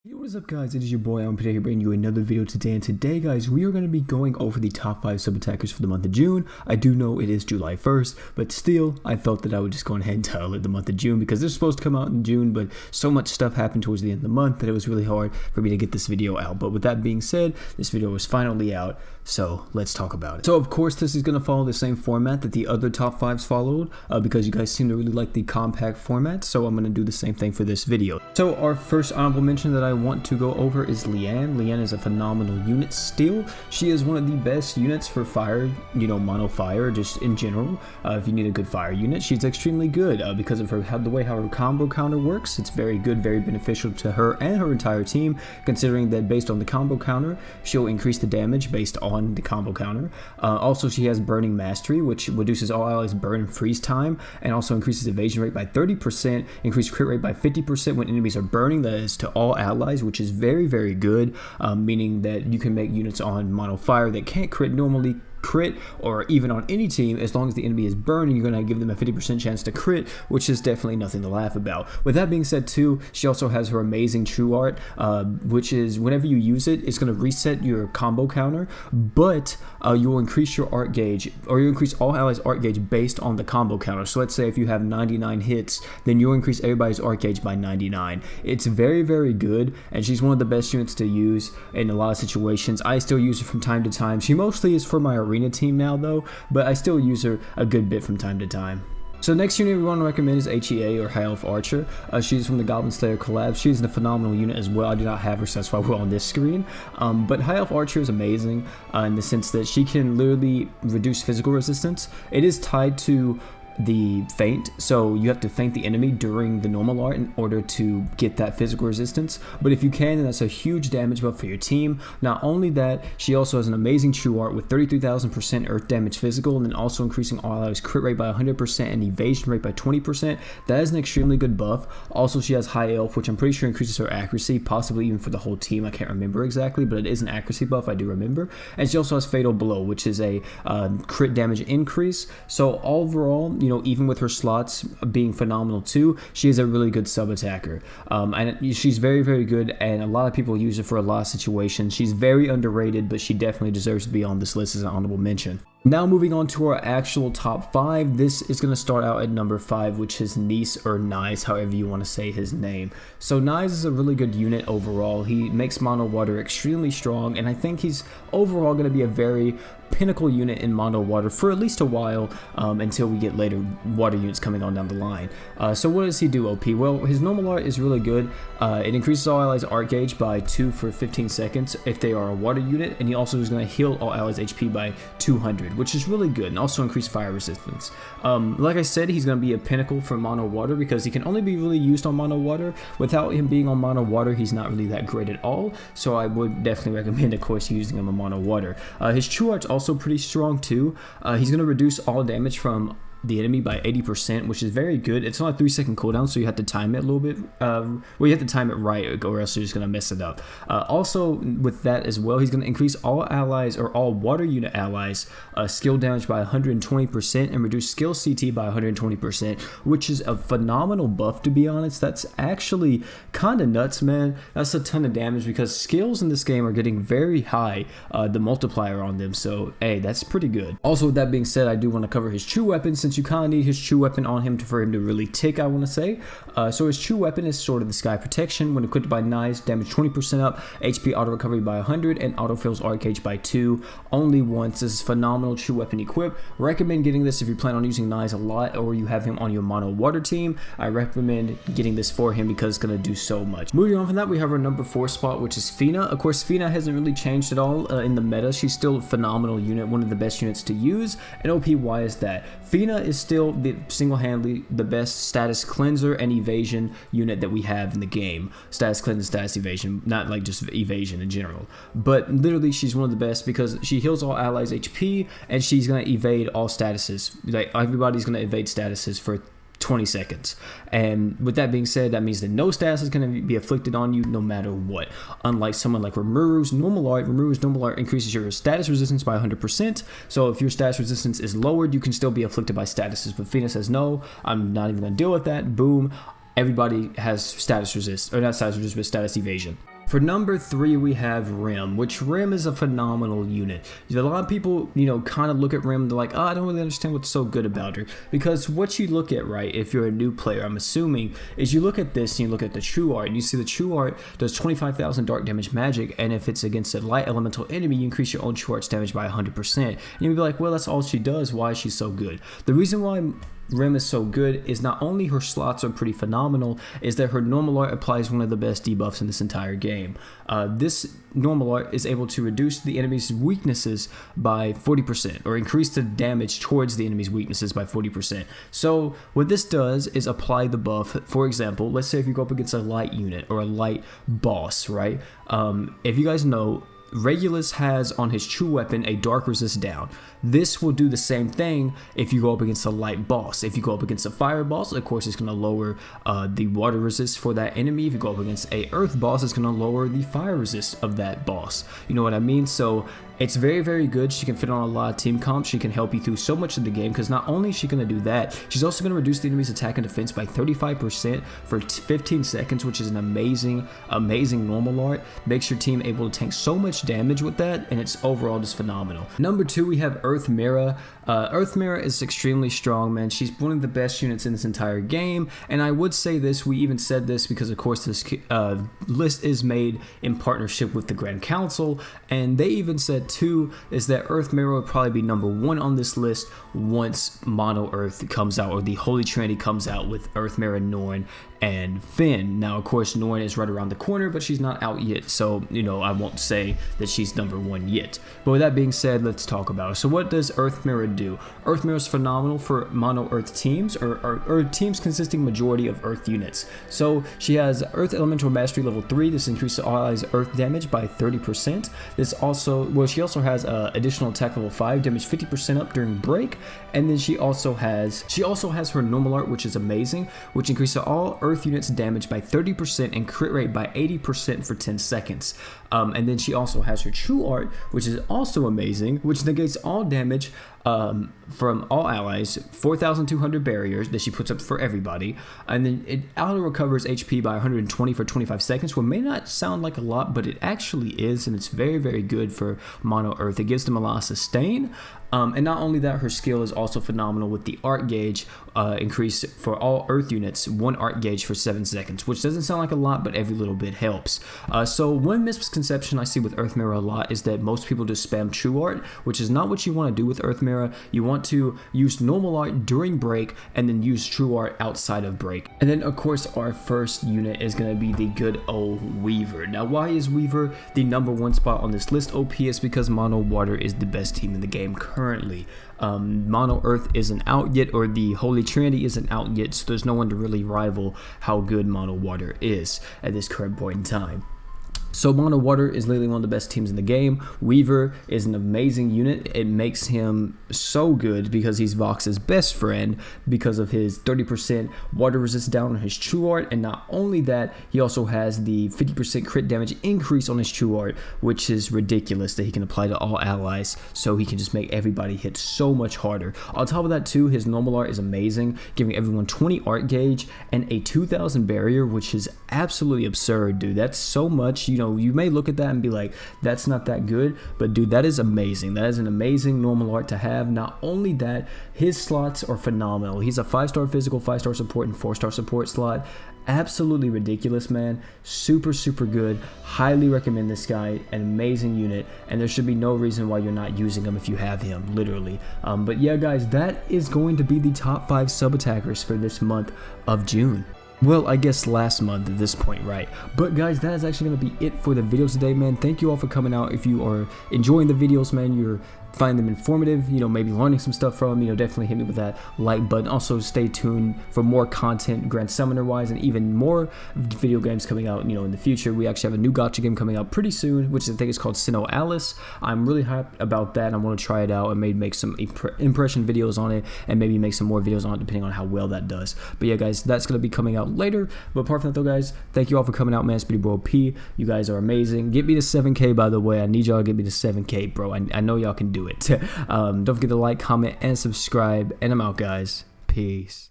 Yo, what is up guys, it is your boy Peter here bringing you another video today, and today guys we are going to be going over the top 5 sub attackers for the month of June. I do know it is July 1st, but still I felt that I would just go ahead and title it the month of June because this is supposed to come out in June, but so much stuff happened towards the end of the month that it was really hard for me to get this video out. But with that being said, this video is finally out, so let's talk about it. So of course this is going to follow the same format that the other top 5s followed because you guys seem to really like the compact format, so I'm going to do the same thing for this video. So our first honorable mention that I want to go over is Leanne. Leanne is a phenomenal unit still. She is one of the best units for fire, mono fire, just in general. If you need a good fire unit, she's extremely good because of the way her combo counter works. It's very good, very beneficial to her and her entire team, considering that based on the combo counter, she'll increase the damage based on the combo counter. Also, she has Burning Mastery, which reduces all allies' burn and freeze time, and also increases evasion rate by 30%, increased crit rate by 50% when enemies are burning. That is to all allies, which is very, very good, meaning that you can make units on mono fire that can't normally crit, or even on any team, as long as the enemy is burning, you're going to give them a 50% chance to crit, which is definitely nothing to laugh about. With that being said too, she also has her amazing True Art, which is whenever you use it, it's going to reset your combo counter, but you will increase your art gauge, or you increase all allies art gauge based on the combo counter. So let's say if you have 99 hits, then you'll increase everybody's art gauge by 99. It's very, very good, and she's one of the best units to use in a lot of situations. I still use her from time to time. She mostly is for my arena team now though, but I still use her a good bit from time to time. So next unit we want to recommend is HEA, or High Elf Archer. She's from the Goblin Slayer collab. She's a phenomenal unit as well. I do not have her, so that's why we're on this screen. But High Elf Archer is amazing in the sense that she can literally reduce physical resistance. It is tied to the feint, so you have to feint the enemy during the normal art in order to get that physical resistance, but if you can, then that's a huge damage buff for your team. Not only that, she also has an amazing True Art with 33,000% earth damage physical, and then also increasing all allies crit rate by 100% and evasion rate by 20%. That is an extremely good buff. Also, she has High Elf, which I'm pretty sure increases her accuracy, possibly even for the whole team. I can't remember exactly, but it is an accuracy buff, I do remember. And she also has Fatal Blow, which is a crit damage increase. So overall, even with her slots being phenomenal too, she is a really good sub attacker, and she's very, very good, and a lot of people use her for a lot of situations. She's very underrated, but she definitely deserves to be on this list as an honorable mention. Now moving on to our actual top 5, this is going to start out at number 5, which is Nice, or Nice, however you want to say his name. So Nice is a really good unit overall. He makes mono water extremely strong, and I think he's overall going to be a very pinnacle unit in mono water for at least a while, until we get later water units coming on down the line. So what does he do, OP? Well, his normal art is really good. It increases all allies art gauge by 2 for 15 seconds if they are a water unit, and he also is going to heal all allies HP by 200, which is really good, and also increase fire resistance. Like I said, he's going to be a pinnacle for mono water because he can only be really used on mono water. Without him being on mono water, he's not really that great at all, so I would definitely recommend, of course, using him on mono water. His True Art's also pretty strong too. He's going to reduce all damage from the enemy by 80%, which is very good. It's on a 3-second cooldown, so you have to time it a little bit. Well, you have to time it right, or else you're just going to mess it up. Also, with that as well, he's going to increase all allies, or all water unit allies, skill damage by 120% and reduce skill CT by 120%, which is a phenomenal buff, to be honest. That's actually kind of nuts, man. That's a ton of damage because skills in this game are getting very high, the multiplier on them, so hey, that's pretty good. Also, with that being said, I do want to cover his true weapon, since you kind of need his true weapon on him for him to really tick, I want to say. So his true weapon is Sword of the Sky Protection. When equipped by Nice, damage 20% up, HP auto recovery by 100, and auto fills art gauge by 2 only once. This is phenomenal true weapon equip. Recommend getting this if you plan on using Nice a lot, or you have him on your mono water team. I recommend getting this for him because it's going to do so much. Moving on from that, we have our number 4 spot, which is Fina. Of course, Fina hasn't really changed at all in the meta. She's still a phenomenal unit, one of the best units to use. And OP, why is that? Fina is still single-handedly the best status cleanser and evasion unit that we have in the game. Status cleanse and status evasion, not like just evasion in general, but literally she's one of the best because she heals all allies HP, and she's going to evade all statuses. Like, everybody's going to evade statuses for 20 seconds. And with that being said, that means that no status is going to be afflicted on you no matter what. Unlike someone like Rimuru's normal art increases your status resistance by 100%. So if your status resistance is lowered, you can still be afflicted by statuses. But Fina says, no, I'm not even going to deal with that. Boom. Everybody has status resist, or not status resist, but status evasion. For number 3, we have Rim, which Rim is a phenomenal unit. A lot of people, kind of look at Rim, they're like, oh, I don't really understand what's so good about her. Because what you look at, right, if you're a new player, I'm assuming, is you look at this and you look at the True Art, and you see the True Art does 25,000 dark damage magic, and if it's against a light elemental enemy, you increase your own True Art's damage by 100%. And you'll be like, well, that's all she does. Why is she so good? The reason why Rim is so good is not only her slots are pretty phenomenal, is that her normal art applies one of the best debuffs in this entire game. This normal art is able to reduce the enemy's weaknesses by 40%, or increase the damage towards the enemy's weaknesses by 40%. So what this does is apply the buff. For example, let's say if you go up against a light unit or a light boss, right? If you guys know, Regulus has on his true weapon a dark resist down. This will do the same thing if you go up against a light boss. If you go up against a fire boss, of course it's going to lower the water resist for that enemy. If you go up against a earth boss, it's going to lower the fire resist of that boss. You know what I mean? So it's very, very good. She can fit on a lot of team comps. She can help you through so much of the game, because not only is she going to do that, she's also going to reduce the enemy's attack and defense by 35% for 15 seconds, which is an amazing, amazing normal art. Makes your team able to tank so much damage with that, and it's overall just phenomenal. Number 2, we have Earth Mira. Earth Mira is extremely strong, man. She's one of the best units in this entire game, and I would say this, we even said this because of course this list is made in partnership with the Grand Council, and they even said too is that Earth Mira will probably be number 1 on this list once Mono Earth comes out, or the Holy Trinity comes out with Earth Mira, Norn, and Finn. Now of course Norn is right around the corner, but she's not out yet, so I won't say that she's number 1 yet. But with that being said, let's talk about her. So what does Earth Mira do? Earth Mira is phenomenal for mono Earth teams, or teams consisting majority of Earth units. So she has Earth Elemental Mastery level 3. This increases all allies' Earth damage by 30%. This also, well, she also has additional attack level 5, damage 50% up during break, and then she also has her normal art, which is amazing, which increases all Earth units damage by 30% and crit rate by 80% for 10 seconds. And then she also has her True Art, which is also amazing, which negates all damage from all allies, 4,200 barriers that she puts up for everybody, and then it auto recovers HP by 120 for 25 seconds, what may not sound like a lot, but it actually is, and it's very, very good for mono Earth. It gives them a lot of sustain, and not only that, her skill is also phenomenal with the art gauge increase for all Earth units, 1 art gauge for 7 seconds, which doesn't sound like a lot, but every little bit helps. So one misconception I see with Earth Mira a lot is that most people just spam True Art, which is not what you want to do with Earth Mira. You want to use normal art during break, and then use True Art outside of break. And then of course our first unit is going to be the good old Weaver. Now why is Weaver the number 1 spot on this list? OP is because Mono Water is the best team in the game currently. Mono Earth isn't out yet, or the Holy Trinity isn't out yet, so there's no one to really rival how good Mono Water is at this current point in time. So Mono Water is literally one of the best teams in the game. Weaver is an amazing unit. It makes him so good because he's Vox's best friend because of his 30% water resist down on his True Art, and not only that, he also has the 50% crit damage increase on his True Art, which is ridiculous that he can apply to all allies, so he can just make everybody hit so much harder. On top of that too, his normal art is amazing, giving everyone 20 art gauge and a 2,000 barrier, which is absolutely absurd, dude. That's so much. You may look at that and be like, that's not that good, but dude, that is amazing. That is an amazing normal art to have. Not only that, his slots are phenomenal. He's a 5-star physical, 5-star support, and 4-star support slot. Absolutely ridiculous, man. Super, super good. Highly recommend this guy. An amazing unit, and there should be no reason why you're not using him if you have him, literally. But yeah, guys, that is going to be the top 5 sub-attackers for this month of June. Well, I guess last month at this point, right? But guys, that is actually going to be it for the videos today, man. Thank you all for coming out. If you are enjoying the videos, man, you're find them informative, maybe learning some stuff from, definitely hit me with that like button. Also stay tuned for more content Grand Summoner wise, and even more video games coming out in the future. We actually have a new gacha game coming out pretty soon, which I think is called Sinnoh Alice. I'm really hyped about that. I want to try it out and maybe make some impression videos on it, and maybe make some more videos on it depending on how well that does. But yeah, guys, that's going to be coming out later. But apart from that though, guys, thank you all for coming out, man. Speedy Bro P, you guys are amazing. Get me to 7K, by the way. I need y'all to get me to 7K, bro. I know y'all can do it. Don't forget to like, comment, and subscribe, and I'm out, guys. Peace.